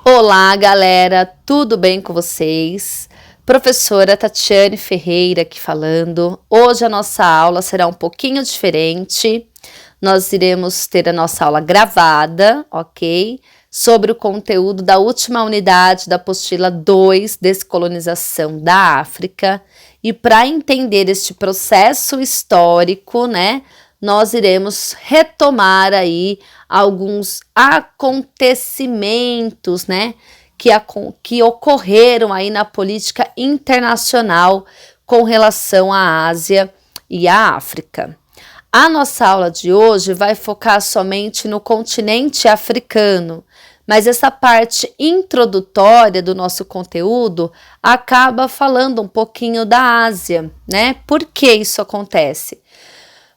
Olá, galera, tudo bem com vocês? Professora Tatiane Ferreira aqui falando. Hoje a nossa aula será um pouquinho diferente. Nós iremos ter a nossa aula gravada, ok? Sobre o conteúdo da última unidade da apostila 2, Descolonização da África. E para entender este processo histórico, né, nós iremos retomar aí alguns acontecimentos, né, que ocorreram aí na política internacional com relação à Ásia e à África. A nossa aula de hoje vai focar somente no continente africano, mas essa parte introdutória do nosso conteúdo acaba falando um pouquinho da Ásia, né? Por que isso acontece?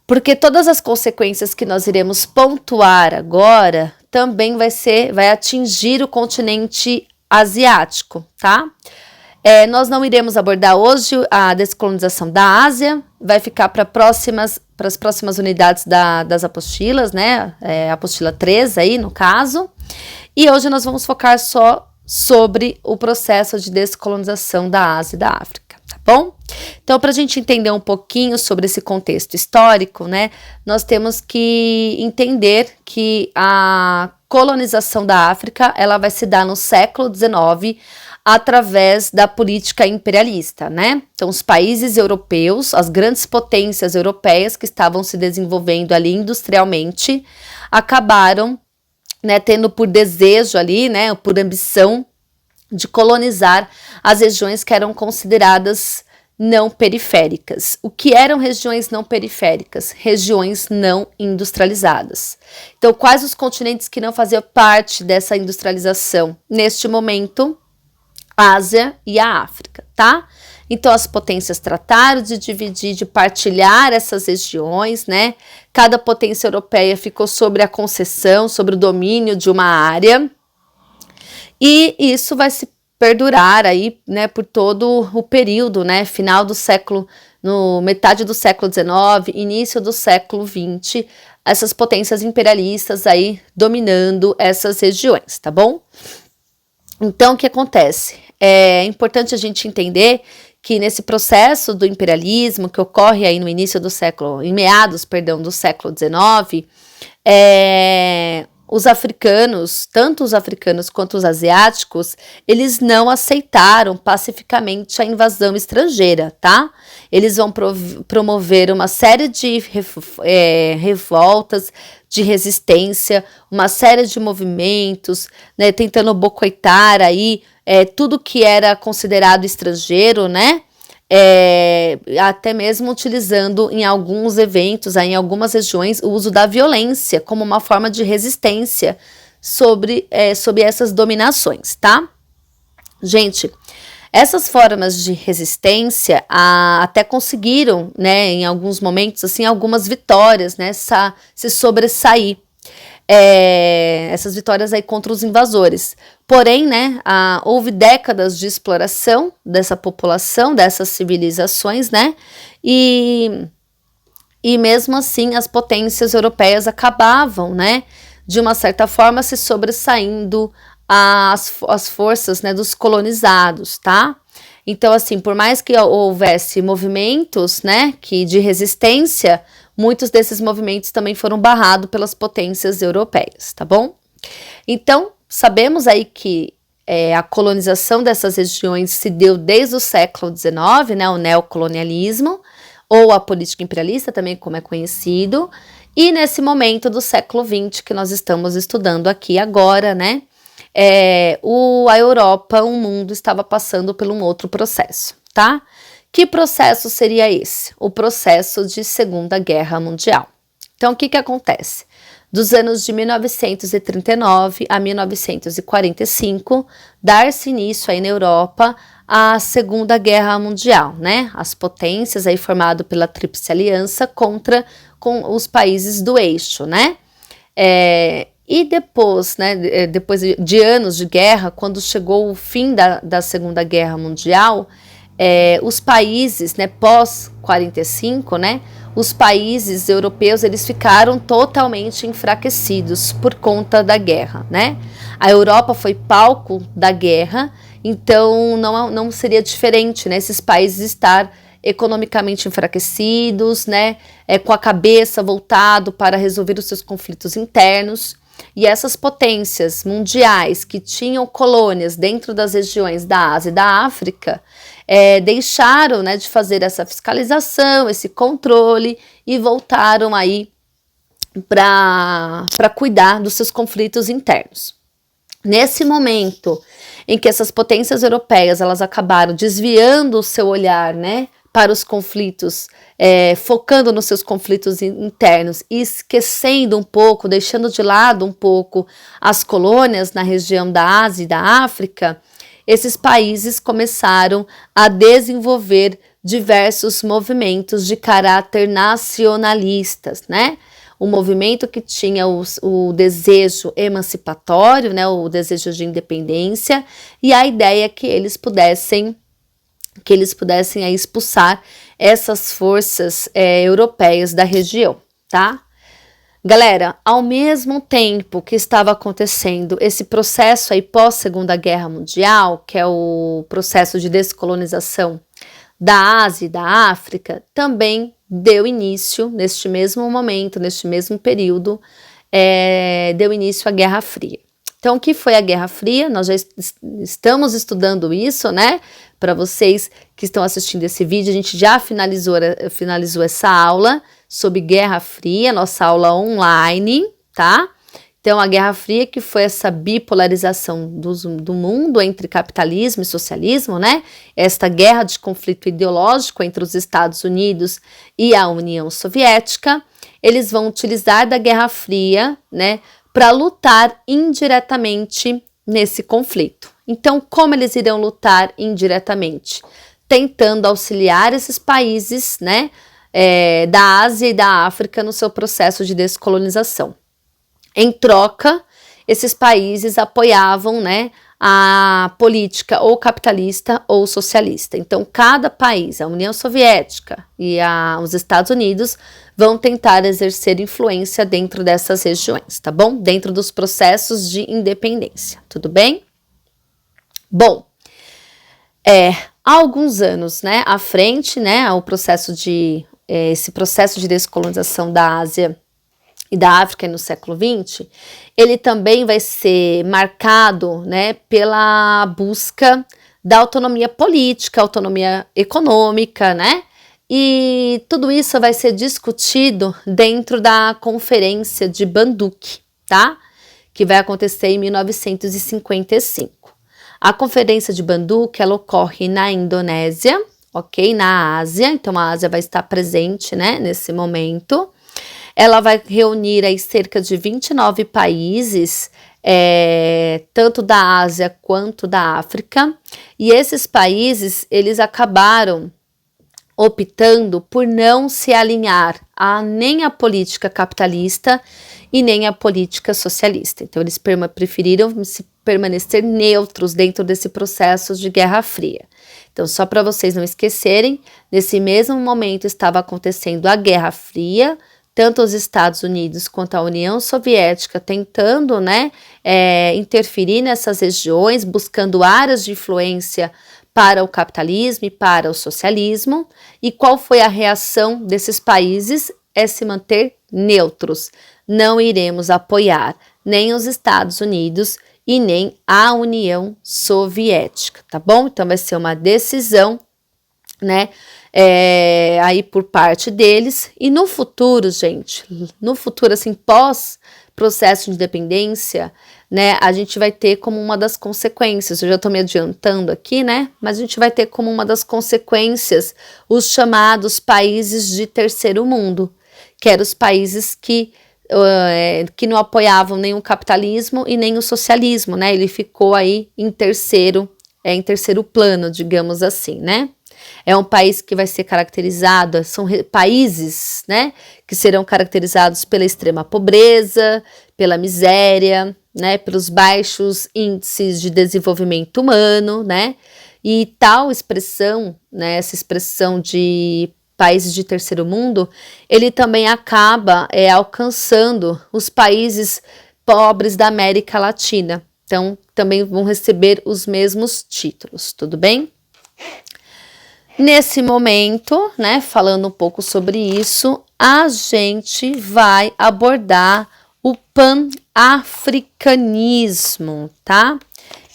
Porque todas as consequências que nós iremos pontuar agora também vai atingir o continente asiático, tá? Nós não iremos abordar hoje a descolonização da Ásia, vai ficar para as próximas unidades das apostilas, né? Apostila 3 aí, no caso. E hoje nós vamos focar só sobre o processo de descolonização da Ásia e da África, tá bom? Então, para a gente entender um pouquinho sobre esse contexto histórico, né, nós temos que entender que a colonização da África, ela vai se dar no século XIX através da política imperialista, né? Então, os países europeus, as grandes potências europeias que estavam se desenvolvendo ali industrialmente, acabaram, né, tendo por desejo ali, né, por ambição de colonizar as regiões que eram consideradas não periféricas. O que eram regiões não periféricas? Regiões não industrializadas. Então, quais os continentes que não faziam parte dessa industrialização? Neste momento, a Ásia e a África, tá? Então, as potências trataram de dividir, de partilhar essas regiões, né? Cada potência europeia ficou sobre a concessão, sobre o domínio de uma área. E isso vai se perdurar aí, né, por todo o período, né, final do século, no metade do século XIX, início do século XX, essas potências imperialistas aí dominando essas regiões, tá bom? Então, o que acontece? É importante a gente entender que nesse processo do imperialismo que ocorre aí no início do século, em meados, perdão, do século XIX, os africanos, tanto os africanos quanto os asiáticos, eles não aceitaram pacificamente a invasão estrangeira, tá? Eles vão promover uma série de revoltas, de resistência, uma série de movimentos, né, tentando boicotar aí tudo que era considerado estrangeiro, né? Até mesmo utilizando em alguns eventos, em algumas regiões, o uso da violência como uma forma de resistência sobre essas dominações, tá? Gente, essas formas de resistência até conseguiram, né, em alguns momentos, assim, algumas vitórias, né, se sobressair. Essas vitórias aí contra os invasores. Porém, né, houve décadas de exploração dessa população, dessas civilizações, né, e mesmo assim as potências europeias acabavam, né, de uma certa forma se sobressaindo as forças, né, dos colonizados, tá? Então, assim, por mais que houvesse movimentos, né, de resistência, muitos desses movimentos também foram barrados pelas potências europeias, tá bom? Então, sabemos aí que a colonização dessas regiões se deu desde o século XIX, né, o neocolonialismo, ou a política imperialista também, como é conhecido, e nesse momento do século XX que nós estamos estudando aqui agora, né, a Europa, o mundo estava passando por um outro processo, tá? Que processo seria esse? O processo de Segunda Guerra Mundial. Então, o que acontece? Dos anos de 1939 a 1945, dar-se início aí na Europa à Segunda Guerra Mundial, né? As potências aí formado pela Tríplice Aliança com os países do eixo, né? E depois, né, depois de anos de guerra, quando chegou o fim da Segunda Guerra Mundial, os países, né, pós-45, né, os países europeus, eles ficaram totalmente enfraquecidos por conta da guerra, né? A Europa foi palco da guerra, então não seria diferente, né, esses países estar economicamente enfraquecidos, né, com a cabeça voltado para resolver os seus conflitos internos. E essas potências mundiais que tinham colônias dentro das regiões da Ásia e da África deixaram, né, de fazer essa fiscalização, esse controle e voltaram aí para cuidar dos seus conflitos internos. Nesse momento em que essas potências europeias elas acabaram desviando o seu olhar, né, para os conflitos, focando nos seus conflitos internos e esquecendo um pouco, deixando de lado um pouco as colônias na região da Ásia e da África, esses países começaram a desenvolver diversos movimentos de caráter nacionalistas, né? Um movimento que tinha o desejo emancipatório, né, o desejo de independência e a ideia que eles pudessem aí expulsar essas forças europeias da região, tá? Galera, ao mesmo tempo que estava acontecendo esse processo aí pós-Segunda Guerra Mundial, que é o processo de descolonização da Ásia e da África, também deu início, neste mesmo momento, neste mesmo período, deu início à Guerra Fria. Então, o que foi a Guerra Fria? Nós já estamos estudando isso, né? Para vocês que estão assistindo esse vídeo, a gente já finalizou essa aula sobre Guerra Fria, nossa aula online, tá? Então, a Guerra Fria, que foi essa bipolarização do mundo entre capitalismo e socialismo, né? Esta guerra de conflito ideológico entre os Estados Unidos e a União Soviética, eles vão utilizar da Guerra Fria, né, para lutar indiretamente nesse conflito. Então, como eles irão lutar indiretamente? Tentando auxiliar esses países, né, da Ásia e da África no seu processo de descolonização. Em troca, esses países apoiavam, né, a política ou capitalista ou socialista. Então, cada país, a União Soviética e os Estados Unidos, vão tentar exercer influência dentro dessas regiões, tá bom? Dentro dos processos de independência, tudo bem? Bom, há alguns anos, né, à frente, né, esse processo de descolonização da Ásia e da África no século XX, ele também vai ser marcado, né, pela busca da autonomia política, autonomia econômica, né, e tudo isso vai ser discutido dentro da Conferência de Bandung, tá, que vai acontecer em 1955. A Conferência de Bandung, ela ocorre na Indonésia, ok, na Ásia, então a Ásia vai estar presente, né, nesse momento. Ela vai reunir aí cerca de 29 países, tanto da Ásia quanto da África, e esses países, eles acabaram optando por não se alinhar nem à política capitalista e nem à política socialista. Então, eles preferiram permanecer neutros dentro desse processo de Guerra Fria. Então, só para vocês não esquecerem, nesse mesmo momento estava acontecendo a Guerra Fria, tanto os Estados Unidos quanto a União Soviética tentando, né, interferir nessas regiões, buscando áreas de influência para o capitalismo e para o socialismo. E qual foi a reação desses países? É se manter neutros. Não iremos apoiar nem os Estados Unidos e nem a União Soviética, tá bom? Então vai ser uma decisão, né, aí por parte deles. E no futuro, gente, no futuro, assim, pós processo de independência, né, a gente vai ter como uma das consequências, eu já tô me adiantando aqui, né, mas a gente vai ter como uma das consequências os chamados países de terceiro mundo, que eram os países que não apoiavam nem o capitalismo e nem o socialismo, né, ele ficou aí em terceiro plano, digamos assim, né. É um país que vai ser caracterizado, são países, né, que serão caracterizados pela extrema pobreza, pela miséria, né, pelos baixos índices de desenvolvimento humano, né, e tal expressão, né, essa expressão de países de terceiro mundo, ele também acaba alcançando os países pobres da América Latina, Então, também vão receber os mesmos títulos, tudo bem? Nesse momento, né, falando um pouco sobre isso, a gente vai abordar o pan-africanismo, tá?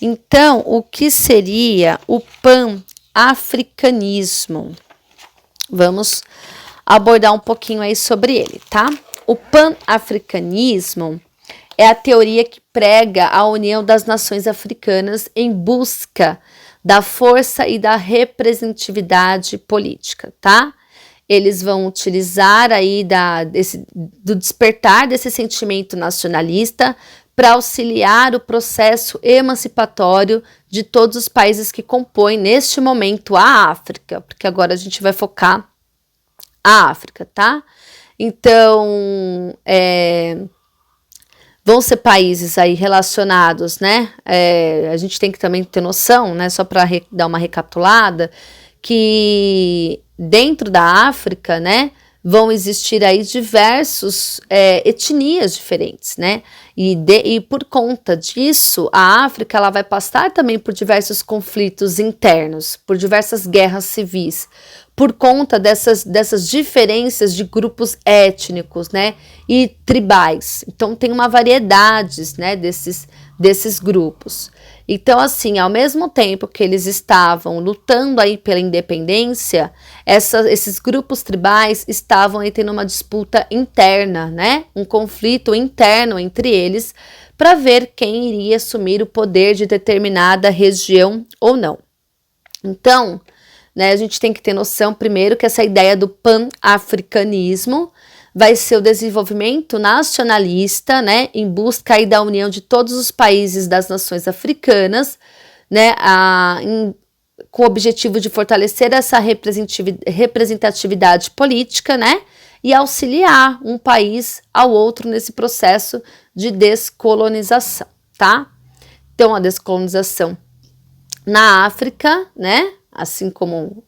Então, o que seria o pan-africanismo? Vamos abordar um pouquinho aí sobre ele, tá? O pan-africanismo é a teoria que prega a união das nações africanas em busca da força e da representatividade política, tá? Eles vão utilizar aí do despertar desse sentimento nacionalista para auxiliar o processo emancipatório de todos os países que compõem neste momento a África, porque agora a gente vai focar a África, tá? Então, vão ser países aí relacionados, né? A gente tem que também ter noção, né? Só para dar uma recapitulada, que dentro da África, né? Vão existir aí diversos etnias diferentes, né? E por conta disso, a África ela vai passar também por diversos conflitos internos, por diversas guerras civis, por conta dessas diferenças de grupos étnicos, né, e tribais. Então, tem uma variedade, né, desses grupos. Então, assim, ao mesmo tempo que eles estavam lutando aí pela independência, esses grupos tribais estavam aí tendo uma disputa interna, né, um conflito interno entre eles, para ver quem iria assumir o poder de determinada região ou não. Então, né, a gente tem que ter noção, primeiro, que essa ideia do pan-africanismo vai ser o desenvolvimento nacionalista, né, em busca aí da união de todos os países das nações africanas, né, com o objetivo de fortalecer essa representatividade política, né, e auxiliar um país ao outro nesse processo de descolonização, tá? Então, a descolonização na África, né, assim como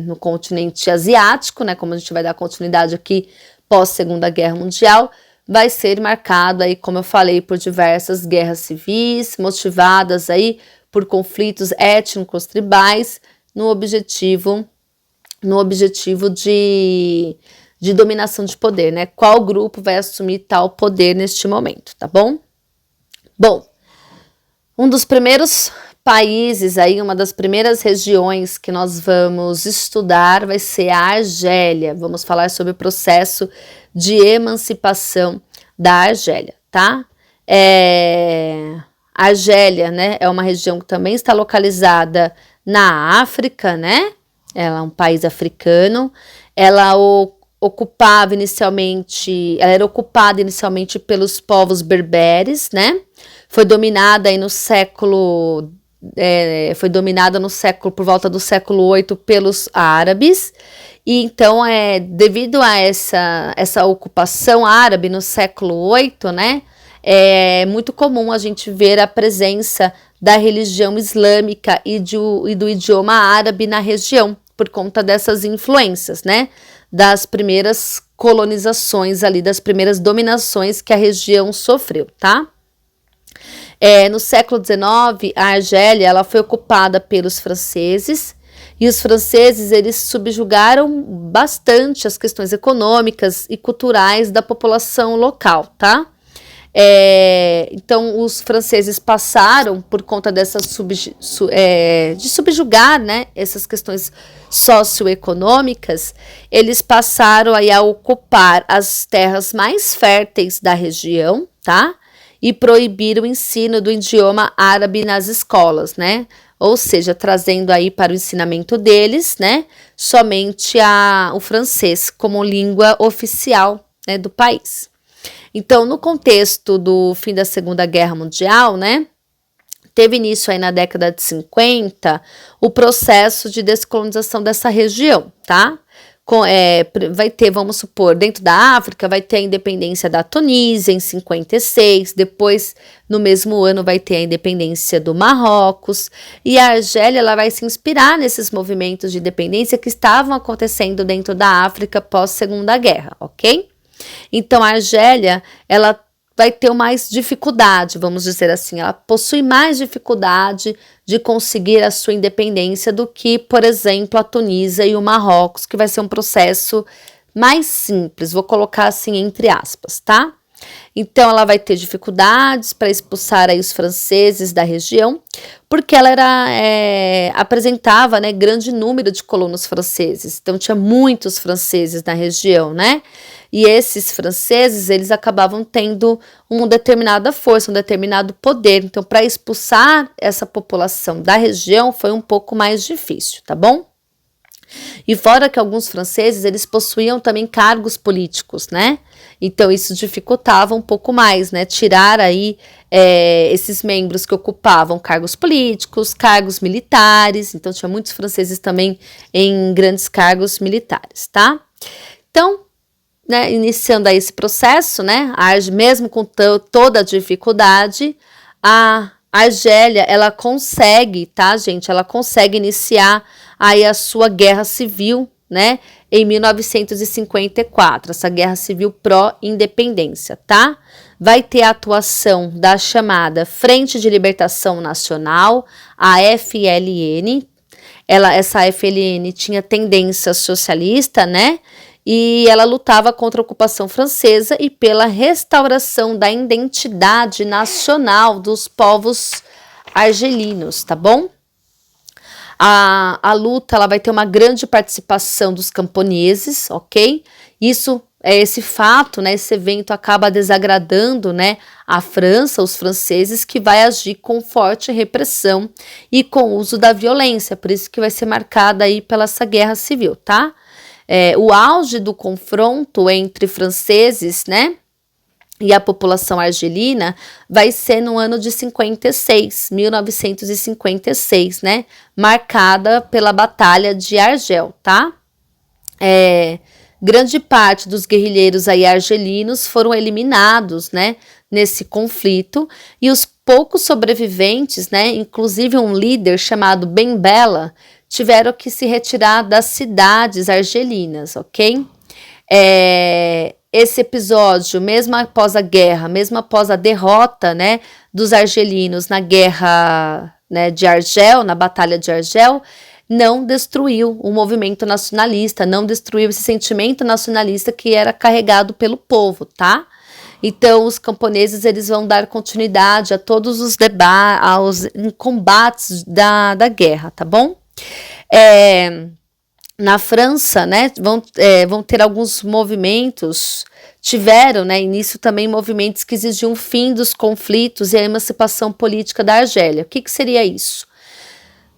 no continente asiático, né, como a gente vai dar continuidade aqui pós Segunda Guerra Mundial, vai ser marcado aí, como eu falei, por diversas guerras civis, motivadas aí por conflitos étnicos tribais, no objetivo de dominação de poder, né? Qual grupo vai assumir tal poder neste momento, tá bom? Bom, um dos primeiros países aí, uma das primeiras regiões que nós vamos estudar vai ser a Argélia. Vamos falar sobre o processo de emancipação da Argélia, tá? A Argélia, né, é uma região que também está localizada na África, né? Ela é um país africano. Ela era ocupada inicialmente pelos povos berberes, né? Foi dominada aí por volta do século 8 pelos árabes. E então, devido a essa ocupação árabe no século 8, né, é muito comum a gente ver a presença da religião islâmica e do idioma árabe na região, por conta dessas influências, né, das primeiras colonizações ali, das primeiras dominações que a região sofreu, tá? No século XIX, a Argélia ela foi ocupada pelos franceses, e os franceses eles subjugaram bastante as questões econômicas e culturais da população local, tá? Então, os franceses passaram, por conta de subjugar, né, essas questões socioeconômicas, eles passaram aí a ocupar as terras mais férteis da região, tá? E proibir o ensino do idioma árabe nas escolas, né? Ou seja, trazendo aí para o ensinamento deles, né, somente o francês como língua oficial, né, do país. Então, no contexto do fim da Segunda Guerra Mundial, né, teve início aí na década de 50 o processo de descolonização dessa região, tá? Vai ter, vamos supor, dentro da África, vai ter a independência da Tunísia em 56, depois, no mesmo ano, vai ter a independência do Marrocos, e a Argélia ela vai se inspirar nesses movimentos de independência que estavam acontecendo dentro da África pós-Segunda Guerra, ok? Então, a Argélia, ela vai ter mais dificuldade, vamos dizer assim, ela possui mais dificuldade de conseguir a sua independência do que, por exemplo, a Tunísia e o Marrocos, que vai ser um processo mais simples, vou colocar assim entre aspas, tá? Então, ela vai ter dificuldades para expulsar aí os franceses da região, porque ela apresentava, né, grande número de colonos franceses. Então, tinha muitos franceses na região, né? E esses franceses, eles acabavam tendo uma determinada força, um determinado poder. Então, para expulsar essa população da região foi um pouco mais difícil, tá bom? E fora que alguns franceses, eles possuíam também cargos políticos, né? Então, isso dificultava um pouco mais, né? Tirar aí esses membros que ocupavam cargos políticos, cargos militares. Então, tinha muitos franceses também em grandes cargos militares, tá? Então, né, iniciando aí esse processo, né? Mesmo com toda a dificuldade, a Argélia, ela consegue, tá, gente? Ela consegue iniciar aí a sua guerra civil, né, em 1954, essa guerra civil pró-independência, tá? Vai ter a atuação da chamada Frente de Libertação Nacional, a FLN. Essa FLN tinha tendência socialista, né? E ela lutava contra a ocupação francesa e pela restauração da identidade nacional dos povos argelinos, tá bom? A luta ela vai ter uma grande participação dos camponeses, ok? Esse fato, né, esse evento acaba desagradando, né, a França, os franceses, que vai agir com forte repressão e com uso da violência, por isso que vai ser marcada aí pela essa guerra civil, tá? O auge do confronto entre franceses, né, e a população argelina vai ser no ano de 1956, né, marcada pela Batalha de Argel, tá? Grande parte dos guerrilheiros aí argelinos foram eliminados, né, nesse conflito, e os poucos sobreviventes, né, inclusive um líder chamado Ben Bella, tiveram que se retirar das cidades argelinas, ok? Esse episódio, mesmo após a guerra, mesmo após a derrota, né, dos argelinos na guerra, né, de Argel, na Batalha de Argel, não destruiu o movimento nacionalista, não destruiu esse sentimento nacionalista que era carregado pelo povo, tá? Então, os camponeses, eles vão dar continuidade a todos os aos combates da guerra, tá bom? Na França, né, vão ter alguns movimentos, tiveram, né, início também movimentos que exigiam o fim dos conflitos e a emancipação política da Argélia. O que seria isso?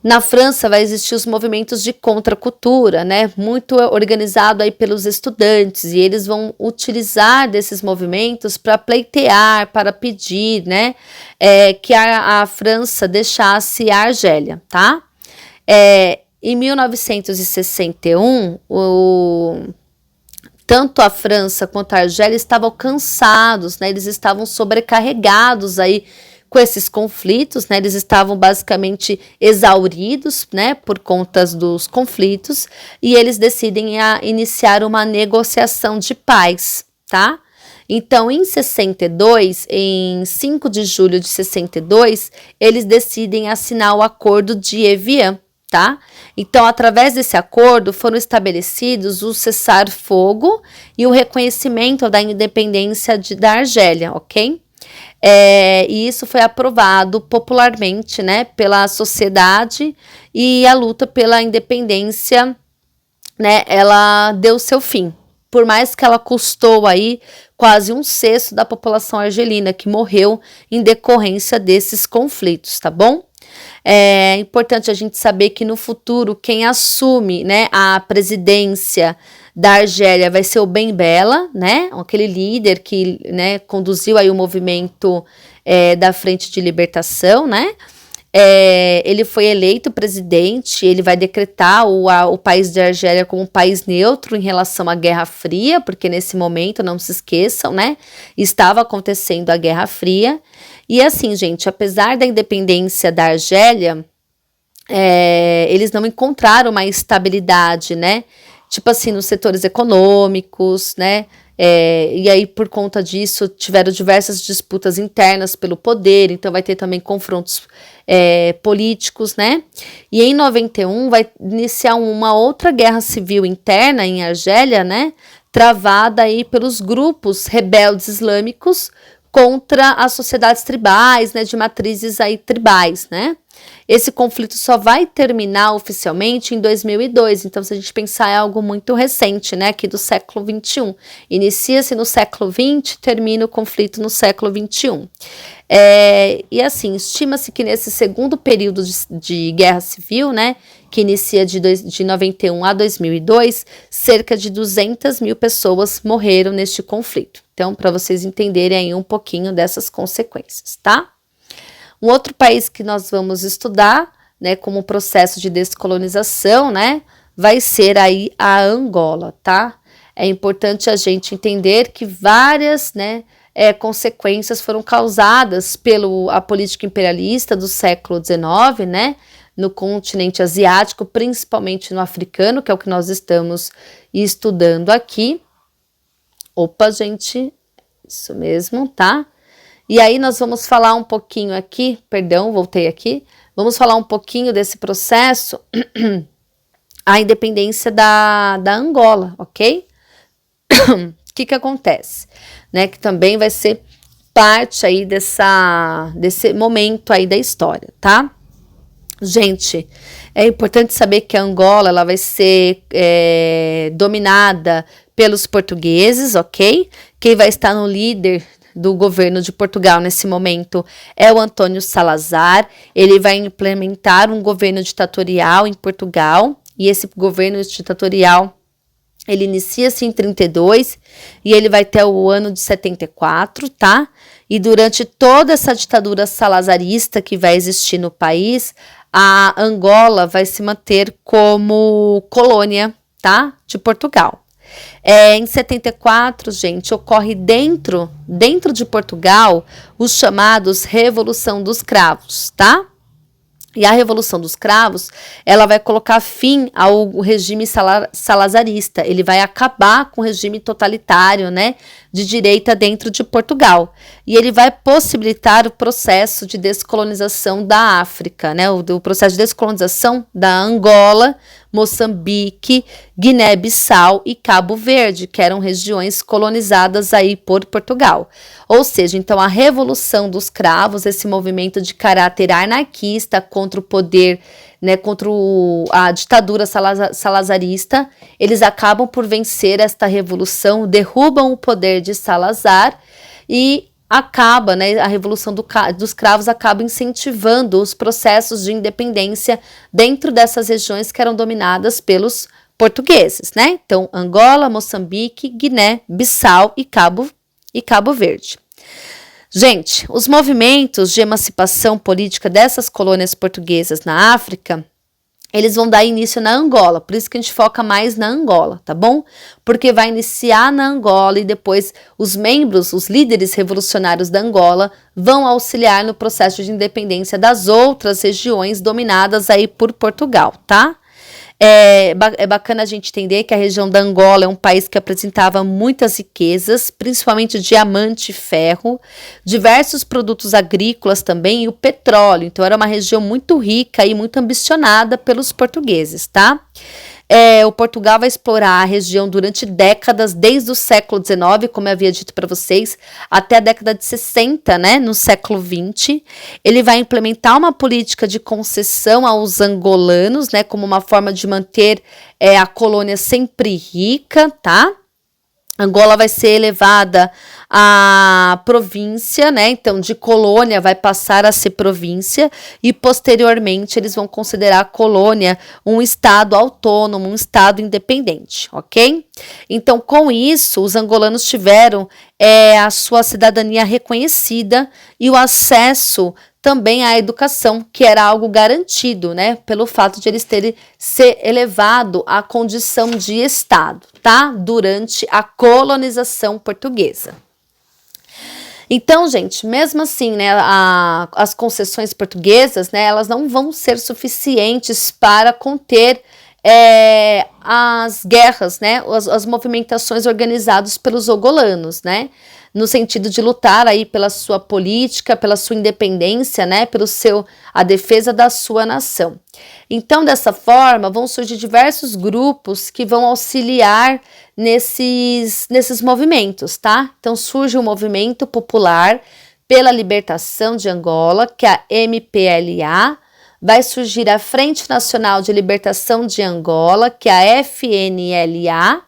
Na França vai existir os movimentos de contracultura, né, muito organizado aí pelos estudantes, e eles vão utilizar desses movimentos para pleitear, para pedir, né, que a França deixasse a Argélia, tá? Em 1961, tanto a França quanto a Argélia estavam cansados, né? Eles estavam sobrecarregados aí com esses conflitos, né? Eles estavam basicamente exauridos, né? Por conta dos conflitos, e eles decidem iniciar uma negociação de paz, tá? Então, em 62, em 5 de julho de 62, eles decidem assinar o Acordo de Evian, tá? Então, através desse acordo, foram estabelecidos o cessar-fogo e o reconhecimento da independência da Argélia, ok? E isso foi aprovado popularmente, né, pela sociedade, e a luta pela independência, né, ela deu seu fim. Por mais que ela custou aí quase 1/6 da população argelina que morreu em decorrência desses conflitos, tá bom? É importante a gente saber que no futuro quem assume, né, a presidência da Argélia vai ser o Ben Bella, né, aquele líder que, né, conduziu aí o movimento da Frente de Libertação, né. Ele foi eleito presidente, ele vai decretar o país de Argélia como um país neutro em relação à Guerra Fria, porque nesse momento, não se esqueçam, né, estava acontecendo a Guerra Fria. E assim, gente, apesar da independência da Argélia, eles não encontraram uma estabilidade, né, tipo assim, nos setores econômicos, né, E aí, por conta disso, tiveram diversas disputas internas pelo poder, então vai ter também confrontos políticos, né? E em 91 vai iniciar uma outra guerra civil interna em Argélia, né? Travada aí pelos grupos rebeldes islâmicos contra as sociedades tribais, né, de matrizes aí tribais, né? Esse conflito só vai terminar oficialmente em 2002, então se a gente pensar é algo muito recente, né, aqui do século XXI. Inicia-se no século XX, termina o conflito no século XXI. E assim, estima-se que nesse segundo período de guerra civil, né, que inicia de 91 a 2002, cerca de 200 mil pessoas morreram neste conflito. Então, para vocês entenderem aí um pouquinho dessas consequências, tá? Um outro país que nós vamos estudar, né, como processo de descolonização, né, vai ser aí a Angola, tá? É importante a gente entender que várias, né, consequências foram causadas pela política imperialista do século XIX, né, no continente asiático, principalmente no africano, que é o que nós estamos estudando aqui. Opa, gente, isso mesmo, tá? E aí nós vamos falar um pouquinho aqui, perdão, voltei aqui, vamos falar um pouquinho desse processo, a independência da Angola, ok? O que acontece? Né, que também vai ser parte aí desse momento aí da história, tá? Gente, é importante saber que a Angola ela vai ser dominada pelos portugueses, ok? Quem vai estar no líder do governo de Portugal nesse momento é o Antônio Salazar. Ele vai implementar um governo ditatorial em Portugal, e esse governo ditatorial ele inicia-se em 32 e ele vai até o ano de 74, tá? E durante toda essa ditadura salazarista que vai existir no país, a Angola vai se manter como colônia, tá? De Portugal. Em 74, gente, ocorre dentro de Portugal os chamados Revolução dos Cravos, tá? E a Revolução dos Cravos, ela vai colocar fim ao regime salazarista, ele vai acabar com o regime totalitário, né, de direita dentro de Portugal. E ele vai possibilitar o processo de descolonização da África, né, o processo de descolonização da Angola, Moçambique, Guiné-Bissau e Cabo Verde, que eram regiões colonizadas aí por Portugal. Ou seja, então a Revolução dos Cravos, esse movimento de caráter anarquista contra o poder, né, contra a ditadura salazarista, eles acabam por vencer esta revolução, derrubam o poder de Salazar e acaba, né, a Revolução dos Cravos acaba incentivando os processos de independência dentro dessas regiões que eram dominadas pelos portugueses, né? Então, Angola, Moçambique, Guiné, Bissau e Cabo Verde. Gente, os movimentos de emancipação política dessas colônias portuguesas na África, eles vão dar início na Angola, por isso que a gente foca mais na Angola, tá bom? Porque vai iniciar na Angola e depois os líderes revolucionários da Angola vão auxiliar no processo de independência das outras regiões dominadas aí por Portugal, tá? É bacana a gente entender que a região da Angola é um país que apresentava muitas riquezas, principalmente diamante e ferro, diversos produtos agrícolas também e o petróleo. Então, era uma região muito rica e muito ambicionada pelos portugueses, tá? O Portugal vai explorar a região durante décadas, desde o século XIX, como eu havia dito para vocês, até a década de 60, né, no século XX. Ele vai implementar uma política de concessão aos angolanos, né, como uma forma de manter a colônia sempre rica, tá? Angola vai ser elevada à província, né? Então, de colônia vai passar a ser província e, posteriormente, eles vão considerar a colônia um estado autônomo, um estado independente, ok? Então, com isso, os angolanos tiveram a sua cidadania reconhecida e o acesso também à educação, que era algo garantido, né, pelo fato de eles terem se elevado à condição de Estado, tá, durante a colonização portuguesa. Então, gente, mesmo assim, né, as concessões portuguesas, né, elas não vão ser suficientes para conter as guerras, né, as movimentações organizadas pelos ogolanos, né, no sentido de lutar aí pela sua política, pela sua independência, né, a defesa da sua nação. Então, dessa forma, vão surgir diversos grupos que vão auxiliar nesses movimentos, tá? Então, surge o Movimento Popular pela Libertação de Angola, que é a MPLA, vai surgir a Frente Nacional de Libertação de Angola, que é a FNLA,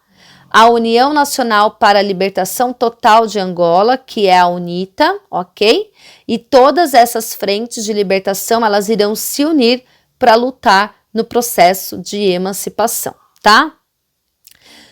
a União Nacional para a Libertação Total de Angola, que é a UNITA, ok? E todas essas frentes de libertação, elas irão se unir para lutar no processo de emancipação, tá?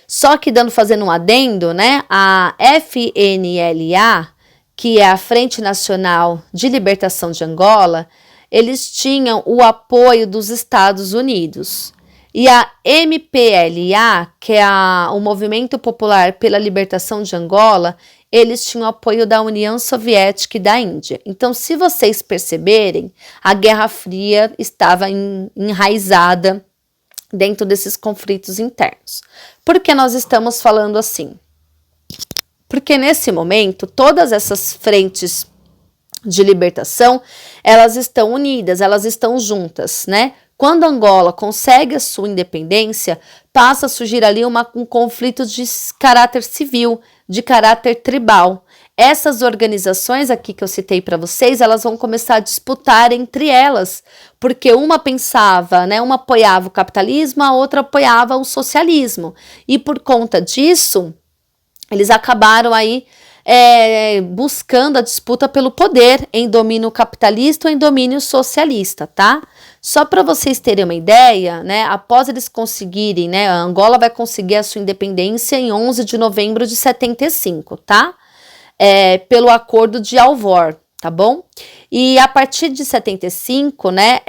Só que fazendo um adendo, né? A FNLA, que é a Frente Nacional de Libertação de Angola, eles tinham o apoio dos Estados Unidos. E a MPLA, que é o Movimento Popular pela Libertação de Angola, eles tinham o apoio da União Soviética e da Índia. Então, se vocês perceberem, a Guerra Fria estava enraizada dentro desses conflitos internos. Por que nós estamos falando assim? Porque nesse momento, todas essas frentes de libertação, elas estão unidas, elas estão juntas, né? Quando Angola consegue a sua independência, passa a surgir ali um conflito de caráter civil, de caráter tribal. Essas organizações aqui que eu citei para vocês, elas vão começar a disputar entre elas, porque uma pensava, né, uma apoiava o capitalismo, a outra apoiava o socialismo. E por conta disso, eles acabaram aí buscando a disputa pelo poder em domínio capitalista ou em domínio socialista, tá? Só para vocês terem uma ideia, né, após eles conseguirem, né, a Angola vai conseguir a sua independência em 11 de novembro de 75, tá? Pelo Acordo de Alvor, tá bom? E a partir de 75, né,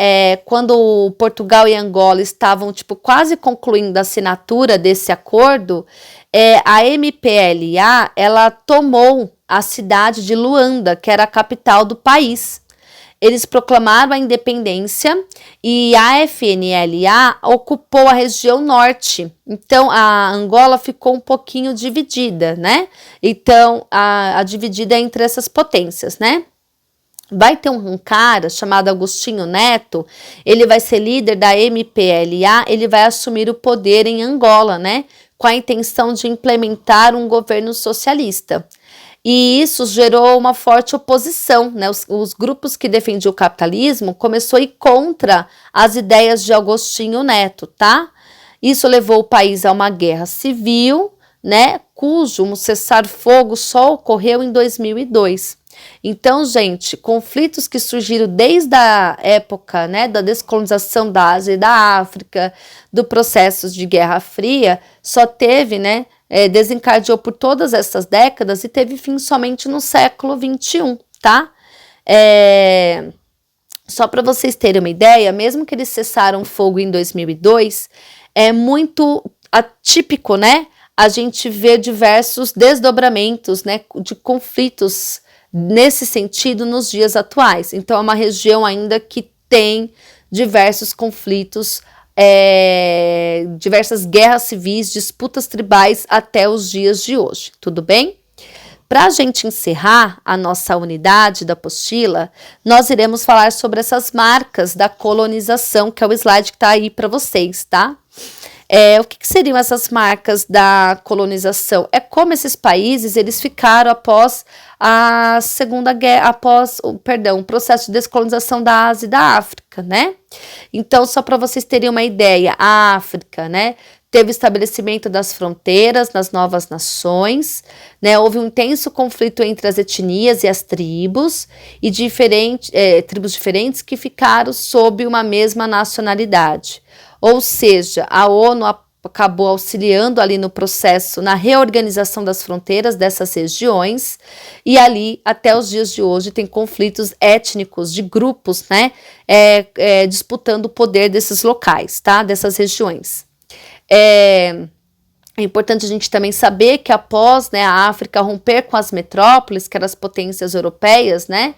quando Portugal e Angola estavam, quase concluindo a assinatura desse acordo, a MPLA, ela tomou a cidade de Luanda, que era a capital do país. Eles proclamaram a independência e a FNLA ocupou a região norte. Então, a Angola ficou um pouquinho dividida, né? Então, a dividida entre essas potências, né? Vai ter um cara chamado Agostinho Neto, ele vai ser líder da MPLA, ele vai assumir o poder em Angola, né? Com a intenção de implementar um governo socialista. E isso gerou uma forte oposição, né? Os grupos que defendiam o capitalismo começou a ir contra as ideias de Agostinho Neto, tá? Isso levou o país a uma guerra civil, né? Cujo cessar-fogo só ocorreu em 2002. Então, gente, conflitos que surgiram desde a época, né, da descolonização da Ásia e da África, do processo de Guerra Fria, só teve, né, desencadeou por todas essas décadas e teve fim somente no século XXI, tá? Só para vocês terem uma ideia, mesmo que eles cessaram fogo em 2002, é muito atípico, né, a gente vê diversos desdobramentos, né, de conflitos nesse sentido nos dias atuais. Então, é uma região ainda que tem diversos conflitos, diversas guerras civis, disputas tribais até os dias de hoje, tudo bem? Para a gente encerrar a nossa unidade da apostila, nós iremos falar sobre essas marcas da colonização, que é o slide que está aí para vocês, tá? O que seriam essas marcas da colonização? É como esses países eles ficaram após a Segunda Guerra, o processo de descolonização da Ásia e da África, né? Então, só para vocês terem uma ideia, a África, né, teve o estabelecimento das fronteiras nas novas nações, né? Houve um intenso conflito entre as etnias e as tribos, e tribos diferentes que ficaram sob uma mesma nacionalidade. Ou seja, a ONU acabou auxiliando ali no processo, na reorganização das fronteiras dessas regiões, e ali, até os dias de hoje, tem conflitos étnicos de grupos, né, disputando o poder desses locais, tá, dessas regiões. É importante a gente também saber que após, né, a África romper com as metrópoles, que eram as potências europeias, né,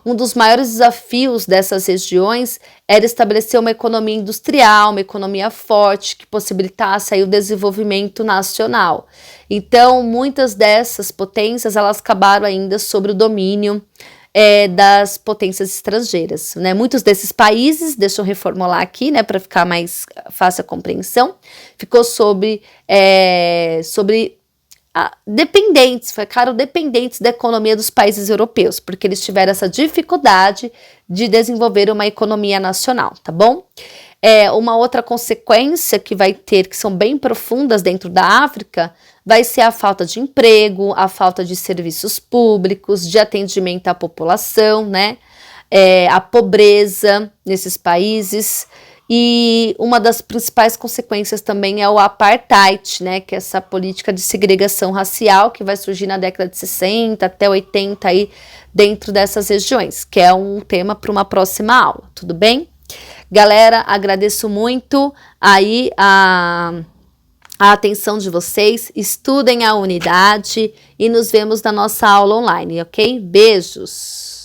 um dos maiores desafios dessas regiões era estabelecer uma economia industrial, uma economia forte que possibilitasse aí o desenvolvimento nacional. Então, muitas dessas potências elas acabaram ainda sob o domínio das potências estrangeiras, né? Muitos desses países, deixa eu reformular aqui, né, para ficar mais fácil a compreensão, ficou ficaram dependentes da economia dos países europeus, porque eles tiveram essa dificuldade de desenvolver uma economia nacional, tá bom? Uma outra consequência que vai ter, que são bem profundas dentro da África, vai ser a falta de emprego, a falta de serviços públicos, de atendimento à população, né? A pobreza nesses países. E uma das principais consequências também é o apartheid, né? Que é essa política de segregação racial que vai surgir na década de 60 até 80 aí dentro dessas regiões, que é um tema para uma próxima aula, tudo bem? Galera, agradeço muito aí a atenção de vocês, estudem a unidade e nos vemos na nossa aula online, ok? Beijos!